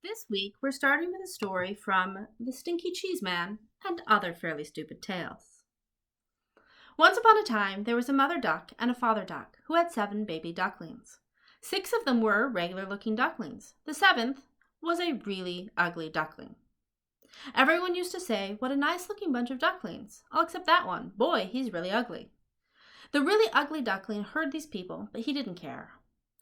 This week, we're starting with a story from The Stinky Cheese Man and Other Fairly Stupid Tales. Once upon a time, there was a mother duck and a father duck who had 7 baby ducklings. 6 of them were regular-looking ducklings. The 7th was a really ugly duckling. Everyone used to say, "What a nice-looking bunch of ducklings. All except that one. Boy, he's really ugly." The really ugly duckling heard these people, but he didn't care.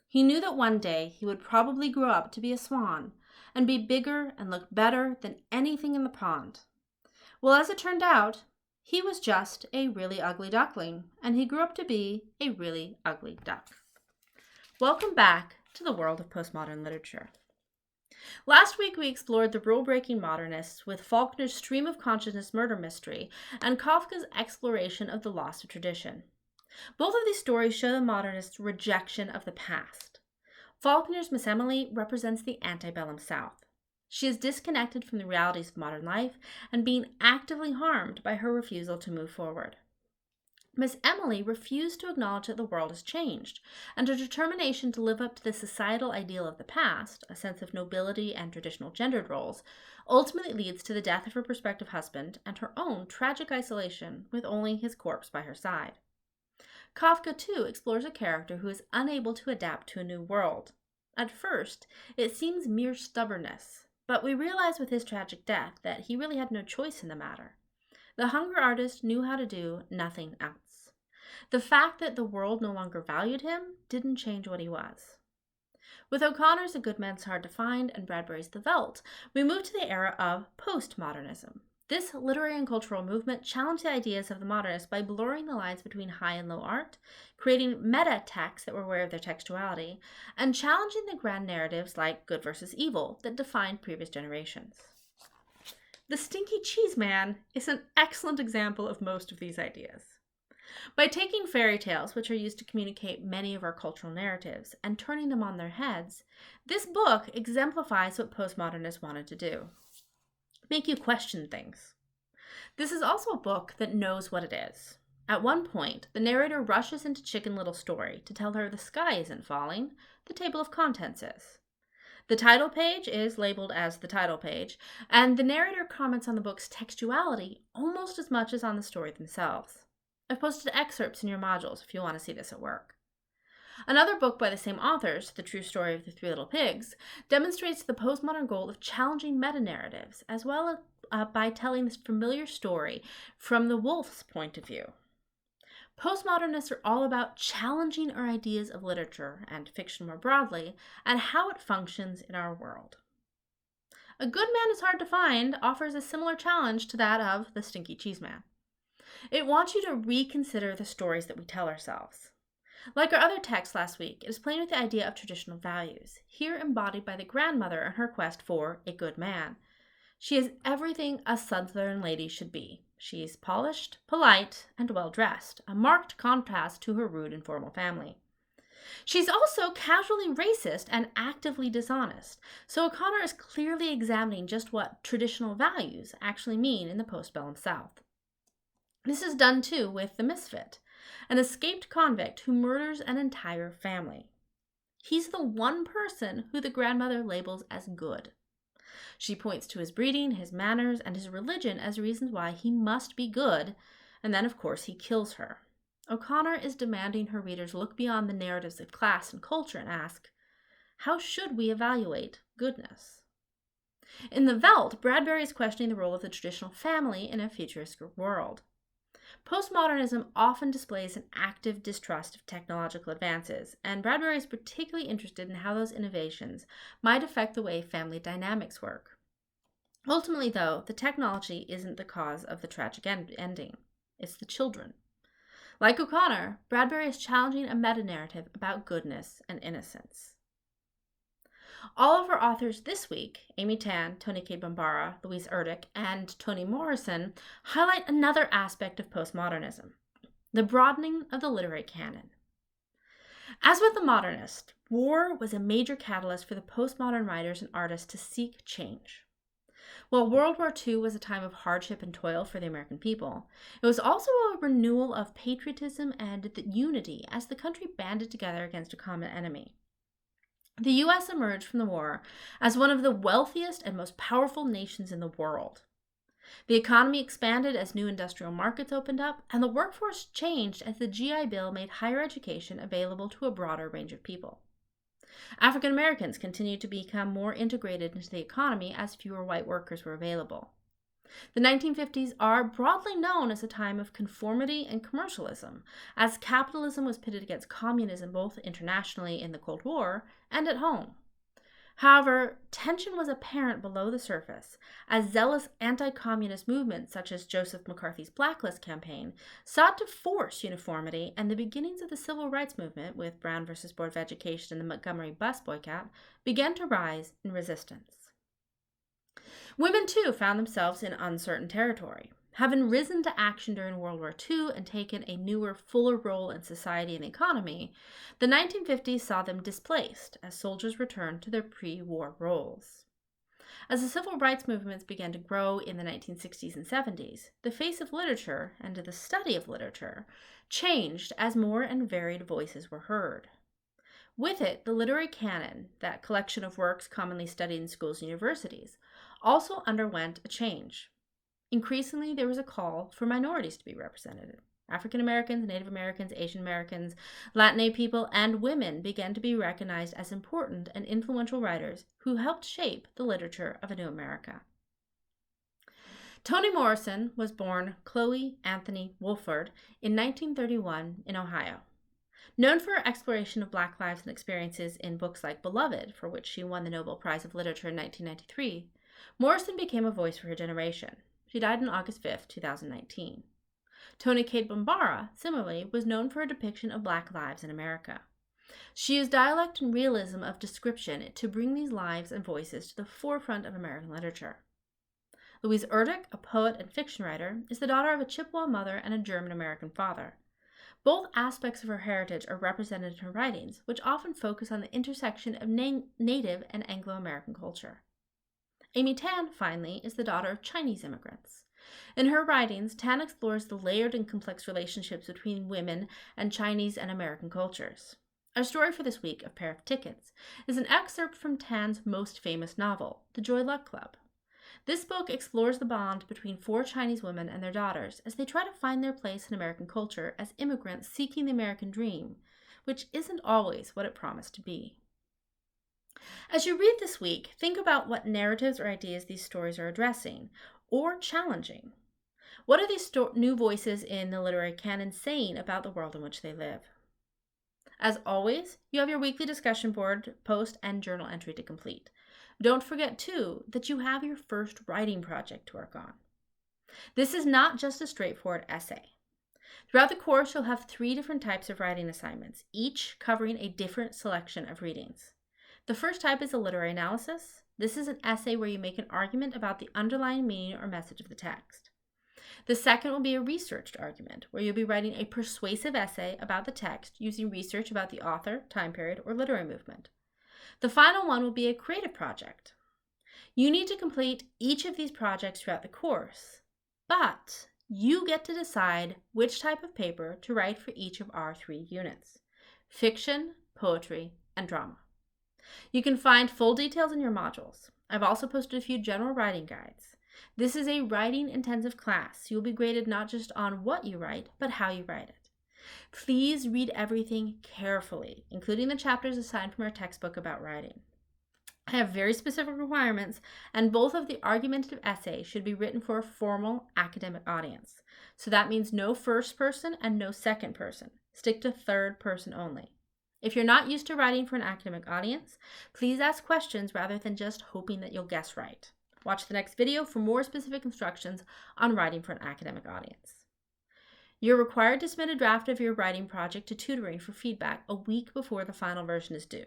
He knew that one day he would probably grow up to be a swan and be bigger and look better than anything in the pond. Well, as it turned out, he was just a really ugly duckling, and he grew up to be a really ugly duck. Welcome back to the world of postmodern literature. Last week we explored the rule-breaking modernists with Faulkner's stream of consciousness murder mystery and Kafka's exploration of the loss of tradition. Both of these stories show the modernists' rejection of the past. Faulkner's Miss Emily represents the antebellum South. She is disconnected from the realities of modern life and being actively harmed by her refusal to move forward. Miss Emily refused to acknowledge that the world has changed, and her determination to live up to the societal ideal of the past, a sense of nobility and traditional gendered roles, ultimately leads to the death of her prospective husband and her own tragic isolation with only his corpse by her side. Kafka, too, explores a character who is unable to adapt to a new world. At first, it seems mere stubbornness, but we realize with his tragic death that he really had no choice in the matter. The hunger artist knew how to do nothing else. The fact that the world no longer valued him didn't change what he was. With O'Connor's A Good Man's Hard to Find and Bradbury's The Veldt, we move to the era of postmodernism. This literary and cultural movement challenged the ideas of the modernists by blurring the lines between high and low art, creating meta texts that were aware of their textuality, and challenging the grand narratives like good versus evil that defined previous generations. The Stinky Cheese Man is an excellent example of most of these ideas. By taking fairy tales, which are used to communicate many of our cultural narratives, and turning them on their heads, this book exemplifies what postmodernists wanted to do: make you question things. This is also a book that knows what it is. At one point, the narrator rushes into Chicken Little's story to tell her the sky isn't falling, the table of contents is. The title page is labeled as the title page, and the narrator comments on the book's textuality almost as much as on the story themselves. I've posted excerpts in your modules if you want to see this at work. Another book by the same authors, The True Story of the Three Little Pigs, demonstrates the postmodern goal of challenging meta-narratives, as well as by telling this familiar story from the wolf's point of view. Postmodernists are all about challenging our ideas of literature, and fiction more broadly, and how it functions in our world. A Good Man is Hard to Find offers a similar challenge to that of The Stinky Cheese Man. It wants you to reconsider the stories that we tell ourselves. Like our other text last week, it is playing with the idea of traditional values, here embodied by the grandmother in her quest for a good man. She is everything a Southern lady should be. She is polished, polite, and well-dressed, a marked contrast to her rude and formal family. She's also casually racist and actively dishonest, so O'Connor is clearly examining just what traditional values actually mean in the postbellum South. This is done, too, with the misfit, an escaped convict who murders an entire family. He's the one person who the grandmother labels as good. She points to his breeding, his manners, and his religion as reasons why he must be good, and then, of course, he kills her. O'Connor is demanding her readers look beyond the narratives of class and culture and ask, how should we evaluate goodness? In The Veldt, Bradbury is questioning the role of the traditional family in a futuristic world. Postmodernism often displays an active distrust of technological advances, and Bradbury is particularly interested in how those innovations might affect the way family dynamics work. Ultimately, though, the technology isn't the cause of the tragic ending. It's the children. Like O'Connor, Bradbury is challenging a meta-narrative about goodness and innocence. All of our authors this week, Amy Tan, Toni K. Bambara, Louise Erdrich, and Toni Morrison, highlight another aspect of postmodernism, the broadening of the literary canon. As with the modernist, war was a major catalyst for the postmodern writers and artists to seek change. While World War II was a time of hardship and toil for the American people, it was also a renewal of patriotism and unity as the country banded together against a common enemy. The U.S. emerged from the war as one of the wealthiest and most powerful nations in the world. The economy expanded as new industrial markets opened up, and the workforce changed as the GI Bill made higher education available to a broader range of people. African Americans continued to become more integrated into the economy as fewer white workers were available. The 1950s are broadly known as a time of conformity and commercialism, as capitalism was pitted against communism both internationally in the Cold War and at home. However, tension was apparent below the surface, as zealous anti-communist movements such as Joseph McCarthy's Blacklist campaign sought to force uniformity, and the beginnings of the civil rights movement, with Brown versus Board of Education and the Montgomery bus boycott, began to rise in resistance. Women, too, found themselves in uncertain territory. Having risen to action during World War II and taken a newer, fuller role in society and the economy, the 1950s saw them displaced as soldiers returned to their pre-war roles. As the civil rights movements began to grow in the 1960s and 70s, the face of literature and the study of literature changed as more and varied voices were heard. With it, the literary canon, that collection of works commonly studied in schools and universities, also underwent a change. Increasingly, there was a call for minorities to be represented. African Americans, Native Americans, Asian Americans, Latin people, and women began to be recognized as important and influential writers who helped shape the literature of a new America. Toni Morrison was born Chloe Anthony Wolford in 1931 in Ohio. Known for her exploration of Black lives and experiences in books like Beloved, for which she won the Nobel Prize of Literature in 1993, Morrison became a voice for her generation. She died on August 5, 2019. Toni Cade Bambara, similarly, was known for her depiction of Black lives in America. She used dialect and realism of description to bring these lives and voices to the forefront of American literature. Louise Erdrich, a poet and fiction writer, is the daughter of a Chippewa mother and a German-American father. Both aspects of her heritage are represented in her writings, which often focus on the intersection of Native and Anglo-American culture. Amy Tan, finally, is the daughter of Chinese immigrants. In her writings, Tan explores the layered and complex relationships between women and Chinese and American cultures. Our story for this week, A Pair of Tickets, is an excerpt from Tan's most famous novel, The Joy Luck Club. This book explores the bond between 4 Chinese women and their daughters as they try to find their place in American culture as immigrants seeking the American dream, which isn't always what it promised to be. As you read this week, think about what narratives or ideas these stories are addressing or challenging. What are these new voices in the literary canon saying about the world in which they live? As always, you have your weekly discussion board, post, and journal entry to complete. Don't forget, too, that you have your first writing project to work on. This is not just a straightforward essay. Throughout the course, you'll have 3 different types of writing assignments, each covering a different selection of readings. The first type is a literary analysis. This is an essay where you make an argument about the underlying meaning or message of the text. The second will be a researched argument, where you'll be writing a persuasive essay about the text using research about the author, time period, or literary movement. The final one will be a creative project. You need to complete each of these projects throughout the course, but you get to decide which type of paper to write for each of our 3 units: fiction, poetry, and drama. You can find full details in your modules. I've also posted a few general writing guides. This is a writing-intensive class. You'll be graded not just on what you write, but how you write it. Please read everything carefully, including the chapters assigned from our textbook about writing. I have very specific requirements, and both of the argumentative essays should be written for a formal academic audience. So that means no first person and no second person. Stick to third person only. If you're not used to writing for an academic audience, please ask questions rather than just hoping that you'll guess right. Watch the next video for more specific instructions on writing for an academic audience. You're required to submit a draft of your writing project to tutoring for feedback a week before the final version is due.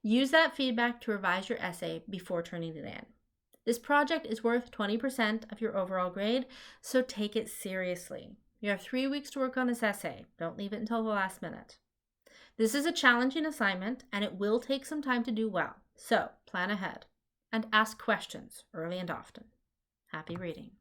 Use that feedback to revise your essay before turning it in. This project is worth 20% of your overall grade, so take it seriously. You have 3 weeks to work on this essay. Don't leave it until the last minute. This is a challenging assignment, and it will take some time to do well, so plan ahead and ask questions early and often. Happy reading.